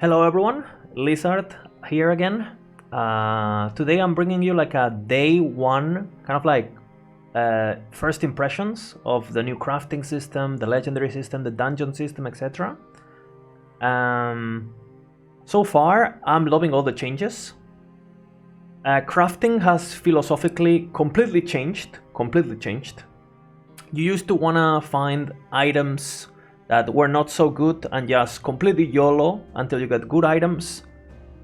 Hello everyone, Lizard here again. Today I'm bringing you like a day one, kind of like first impressions of the new crafting system, the legendary system, the dungeon system, etc. So far, I'm loving all the changes. Crafting has philosophically completely changed. You used to wanna find items that were not so good and just completely YOLO until you get good items.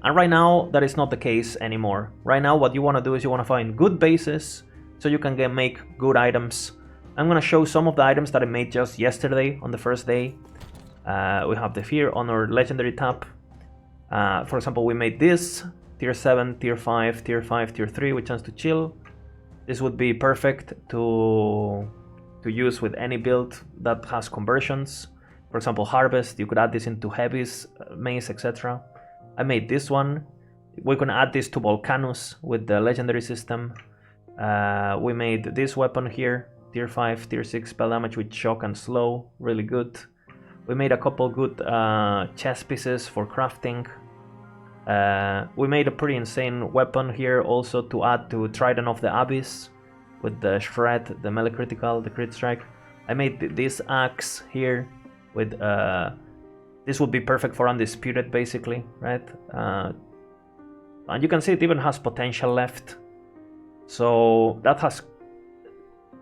And right now, that is not the case anymore. Right now, what you want to do is you want to find good bases so you can make good items. I'm going to show some of the items that I made just yesterday on the first day. We have the here on our legendary tab. For example, we made this tier 7, tier 5, tier 5, tier 3 with chance to chill. This would be perfect to use with any build that has conversions. For example, harvest, you could add this into heavies, mace, etc. I made this one. We can add this to Volcanus with the legendary system. We made this weapon here, tier 5, tier 6 spell damage with shock and slow, really good. We made a couple good chest pieces for crafting. We made a pretty insane weapon here also to add to Trident of the Abyss with the shred, the melee critical, the crit strike. I made this axe here with this would be perfect for undisputed basically, right? And you can see it even has potential left. So that has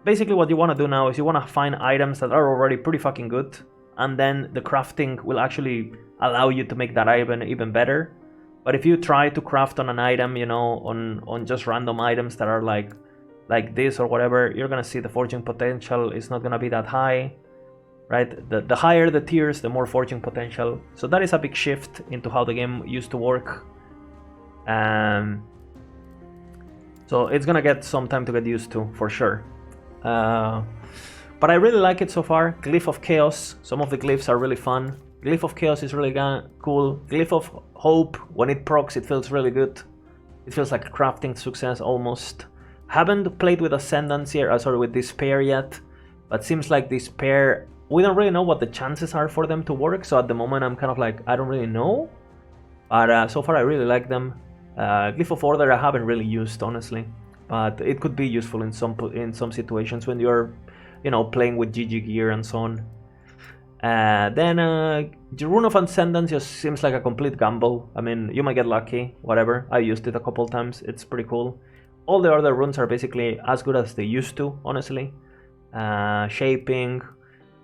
basically what you want to do now is you want to find items that are already pretty fucking good, and then the crafting will actually allow you to make that item even better. But if you try to craft on an item, you know, on just random items that are like this or whatever, you're gonna see the forging potential is not gonna be that high, right? The higher the tiers, the more forging potential. So that is a big shift into how the game used to work. So it's gonna get some time to get used to, for sure. But I really like it so far. Glyph of Chaos, some of the glyphs are really fun. Glyph of Chaos is really cool. Glyph of Hope, when it procs, it feels really good. It feels like a crafting success almost. Haven't played with Ascendance here, sorry, with Despair yet, but seems like Despair, we don't really know what the chances are for them to work, so at the moment I'm kind of like, I don't really know. But so far I really like them. Glyph of Order I haven't really used, honestly, but it could be useful in some situations when you're, you know, playing with GG gear and so on. Then the Rune of Ascendance just seems like a complete gamble. I mean, you might get lucky, whatever. I used it a couple times, it's pretty cool. All the other runes are basically as good as they used to, honestly. Shaping,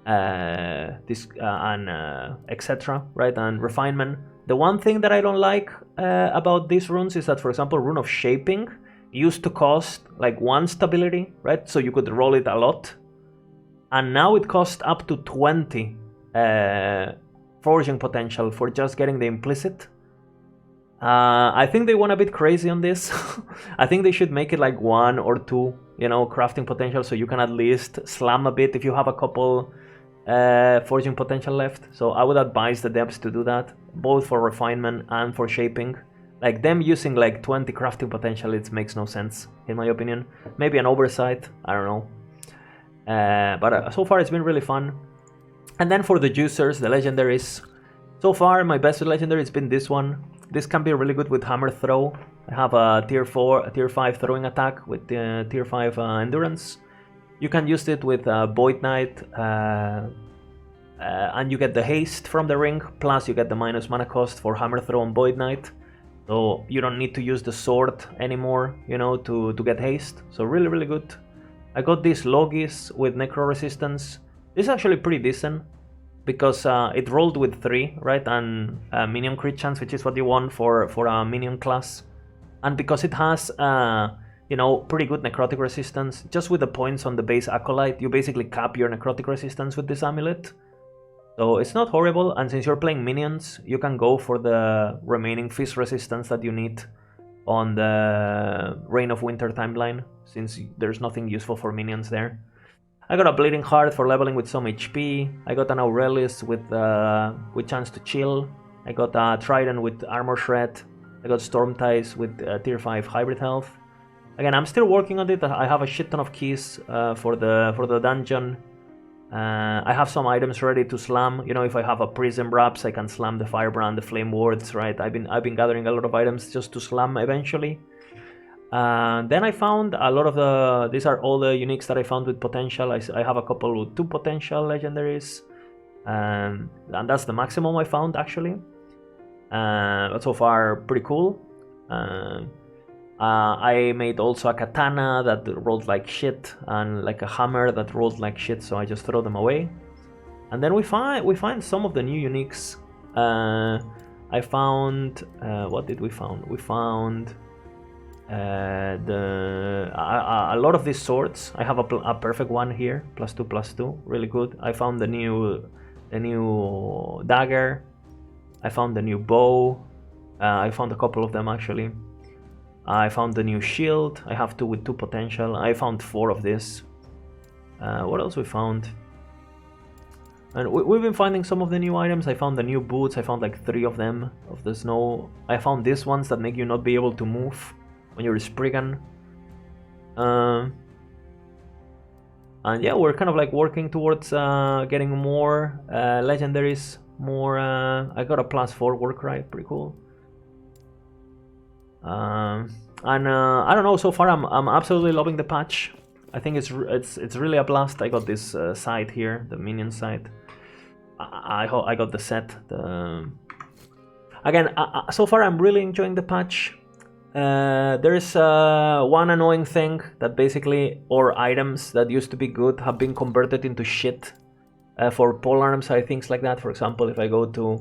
this and etc. Right, and refinement. The one thing that I don't like about these runes is that, for example, Rune of Shaping used to cost like 1 stability, right? So you could roll it a lot, and now it costs up to 20 forging potential for just getting the implicit. I think they went a bit crazy on this. I think they should make it like 1 or 2, you know, crafting potential, so you can at least slam a bit if you have a couple forging potential left. So I would advise the devs to do that, both for refinement and for shaping. Like them using like 20 crafting potential, it makes no sense, in my opinion. Maybe an oversight, I don't know. But so far it's been really fun. And then for the juicers, the legendaries. So far my best legendary has been this one. This can be really good with Hammer Throw. I have a tier 5 throwing attack with tier 5 endurance. You can use it with Void Knight, and you get the haste from the ring, plus you get the minus mana cost for Hammer Throw and Void Knight. So you don't need to use the sword anymore, you know, to get haste. So really, really good. I got these Logis with Necro Resistance. This is actually pretty decent, because it rolled with 3, right, and minion crit chance, which is what you want for a minion class, and because it has you know, pretty good necrotic resistance. Just with the points on the base acolyte, you basically cap your necrotic resistance with this amulet, so it's not horrible. And since you're playing minions, you can go for the remaining fist resistance that you need on the Reign of Winter timeline, since there's nothing useful for minions there. I got a Bleeding Heart for leveling with some HP. I got an Aurelius with chance to chill. I got a Trident with armor shred. I got Storm Ties with tier 5 hybrid health. Again, I'm still working on it. I have a shit ton of keys for the dungeon. I have some items ready to slam. You know, if I have a prism wraps, I can slam the firebrand, the flame wards, right? I've been gathering a lot of items just to slam eventually. Then I found a lot of these are all the uniques that I found with potential. I have a couple with 2 potential legendaries, and that's the maximum I found actually. But so far pretty cool. I made also a katana that rolled like shit and like a hammer that rolled like shit, so I just throw them away. And then we find some of the new uniques. I found what did we found? We found a lot of these swords. I have a perfect one here, +2/+2, really good. I found the new dagger. I found the new bow. I found a couple of them actually. I found the new shield. I have 2 with 2 potential. I found 4 of this. What else we found? And we've been finding some of the new items. I found the new boots. I found like 3 of them of the snow. I found these ones that make you not be able to move when you're a Spriggan. And yeah, we're kind of like working towards getting more legendaries. More. I got a +4 work right, pretty cool. And I don't know. So far, I'm absolutely loving the patch. I think it's really a blast. I got this side here, the minion side. I got the set. Again, so far I'm really enjoying the patch. There is one annoying thing that basically all items that used to be good have been converted into shit for polearms or things like that. For example, if I go to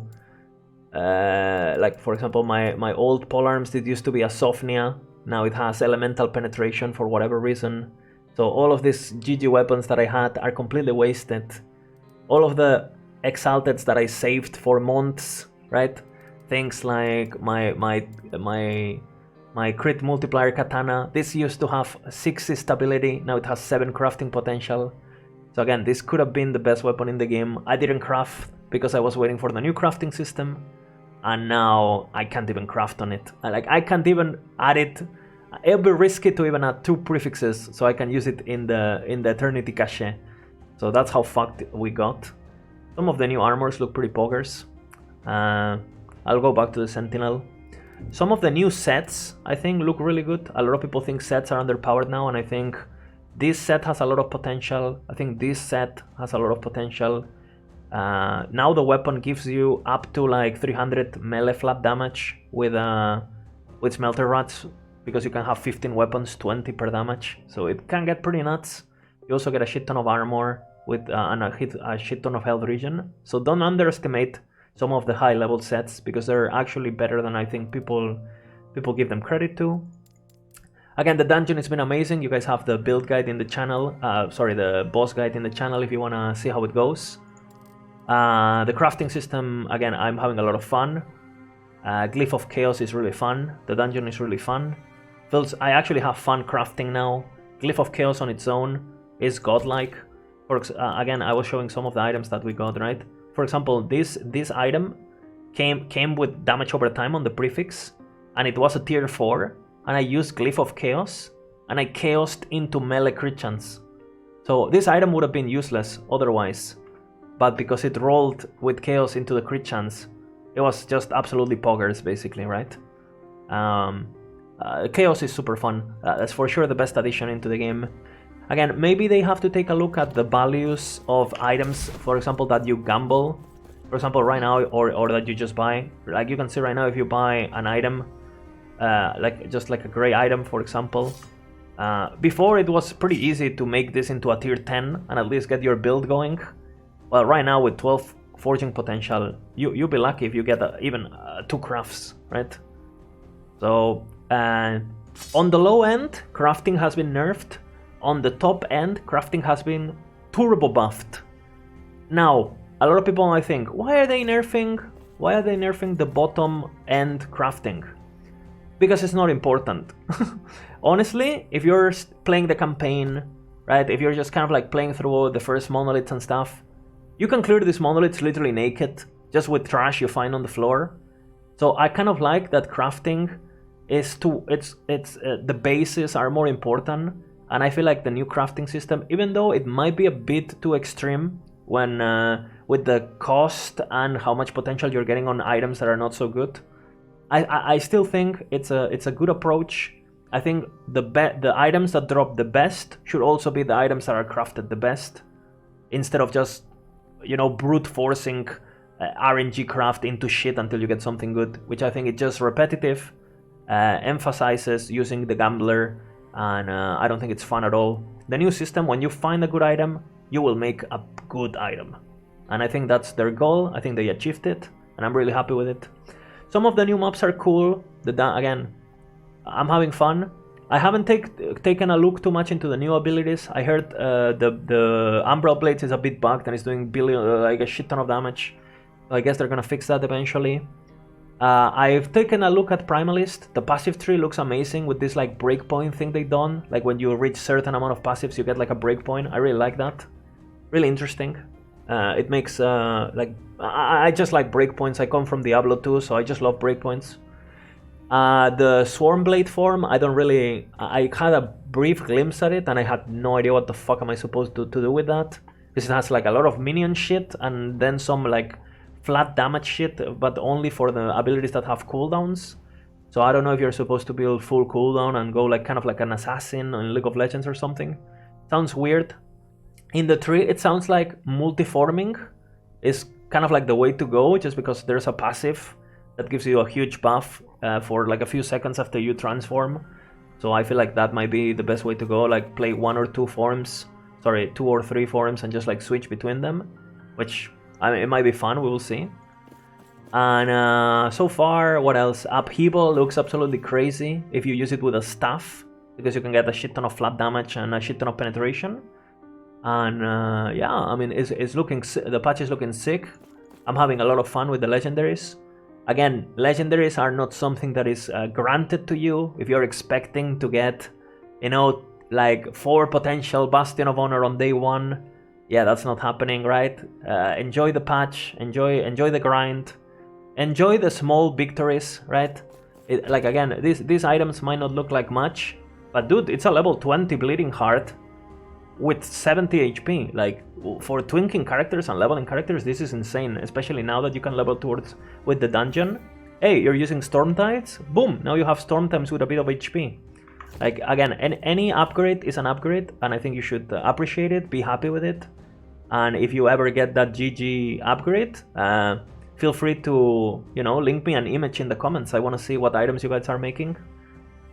like for example my old polearms, it used to be a Sophnia. Now it has elemental penetration for whatever reason. So all of these GG weapons that I had are completely wasted. All of the exalteds that I saved for months, right? Things like my crit multiplier katana. This used to have 6 stability. Now it has 7 crafting potential. So again, this could have been the best weapon in the game. I didn't craft because I was waiting for the new crafting system, and now I can't even craft on it. Like I can't even add it. It'll be risky to even add 2 prefixes so I can use it in the Eternity Cache. So that's how fucked we got. Some of the new armors look pretty poggers. I'll go back to the Sentinel. Some of the new sets I think look really good. A lot of people think sets are underpowered now, and I think this set has a lot of potential. I think this set has a lot of potential. Now the weapon gives you up to like 300 melee flat damage with Smelter Rats, because you can have 15 weapons, 20 per damage. So it can get pretty nuts. You also get a shit ton of armor with and a shit ton of health regen. So don't underestimate some of the high level sets, because they're actually better than I think people give them credit to. Again, the dungeon has been amazing. You guys have the build guide in the channel. Sorry, the boss guide in the channel if you want to see how it goes. The crafting system, again, I'm having a lot of fun. Glyph of Chaos is really fun. The dungeon is really fun. I actually have fun crafting now. Glyph of Chaos on its own is godlike. Again, I was showing some of the items that we got, right? For example, this item came with damage over time on the prefix, and it was a tier 4, and I used Glyph of Chaos, and I chaosed into melee crit chance. So this item would have been useless otherwise, but because it rolled with Chaos into the crit chance, it was just absolutely poggers basically, right? Chaos is super fun. That's for sure the best addition into the game. Again, maybe they have to take a look at the values of items, for example, that you gamble. For example, right now, or that you just buy. Like you can see right now, if you buy an item, just like a gray item, for example. Before it was pretty easy to make this into a tier 10 and at least get your build going. Well, right now with 12 forging potential, you'll be lucky if you get even 2 crafts, right? So on the low end, crafting has been nerfed. On the top end, crafting has been turbo buffed. Now, a lot of people might think, why are they nerfing the bottom end crafting? Because it's not important. Honestly, if you're playing the campaign, right, if you're just kind of like playing through the first monoliths and stuff, you can clear these monoliths literally naked, just with trash you find on the floor. So I kind of like that crafting is the bases are more important, And I feel like the new crafting system, even though it might be a bit too extreme when with the cost and how much potential you're getting on items that are not so good, I still think it's a good approach. I think the items that drop the best should also be the items that are crafted the best, instead of just, you know, brute forcing RNG craft into shit until you get something good, which I think it's just repetitive, emphasizes using the gambler, and I don't think it's fun at all. The new system, when you find a good item, you will make a good item, and I think that's their goal. I think they achieved it, and I'm really happy with it. Some of the new mobs are cool. Again, I'm having fun. I haven't taken a look too much into the new abilities. I heard the Umbral Blades is a bit bugged and it's doing like a shit ton of damage. So I guess they're gonna fix that eventually. I've taken a look at Primalist. The passive tree looks amazing with this like breakpoint thing they done. Like when you reach certain amount of passives, you get like a breakpoint. I really like that. Really interesting. It makes like I just like breakpoints. I come from Diablo 2, so I just love breakpoints. The Swarm Blade form, I don't really... I had a brief glimpse at it and I had no idea what the fuck am I supposed to do with that. Because it has like a lot of minion shit and then some like flat damage shit, but only for the abilities that have cooldowns. So I don't know if you're supposed to build full cooldown and go like kind of like an assassin in League of Legends or something. Sounds weird. In the tree, it sounds like multiforming is kind of like the way to go, just because there's a passive that gives you a huge buff for like a few seconds after you transform. So I feel like that might be the best way to go, like play 1 or 2 forms, sorry, 2 or 3 forms and just like switch between them, which I mean, it might be fun, we will see. And so far, what else? Upheaval looks absolutely crazy if you use it with a staff, because you can get a shit ton of flat damage and a shit ton of penetration. And yeah, I mean, it's looking, the patch is looking sick. I'm having a lot of fun with the legendaries. Again, legendaries are not something that is granted to you. If you're expecting to get, you know, like 4 potential Bastion of Honor on day 1, yeah, that's not happening, right? Enjoy the patch, enjoy the grind, enjoy the small victories, right? Like again, these items might not look like much, but dude, it's a level 20 Bleeding Heart with 70 HP. Like, for twinking characters and leveling characters, this is insane, especially now that you can level towards with the dungeon. Hey, you're using Storm Tides? Boom, now you have Storm Tides with a bit of HP. Like, again, any upgrade is an upgrade, and I think you should appreciate it, be happy with it. And if you ever get that GG upgrade, feel free to, you know, link me an image in the comments. I want to see what items you guys are making.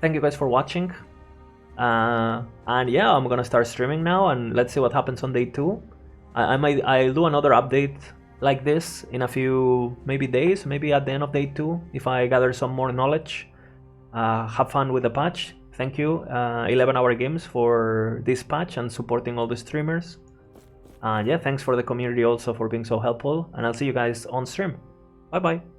Thank you guys for watching. And yeah, I'm gonna start streaming now, and let's see what happens on day 2. I'll do another update like this in a few maybe days, maybe at the end of day 2, if I gather some more knowledge. Have fun with the patch. Thank you, 11-hour games, for this patch and supporting all the streamers. And yeah, thanks for the community also for being so helpful, and I'll see you guys on stream. Bye bye.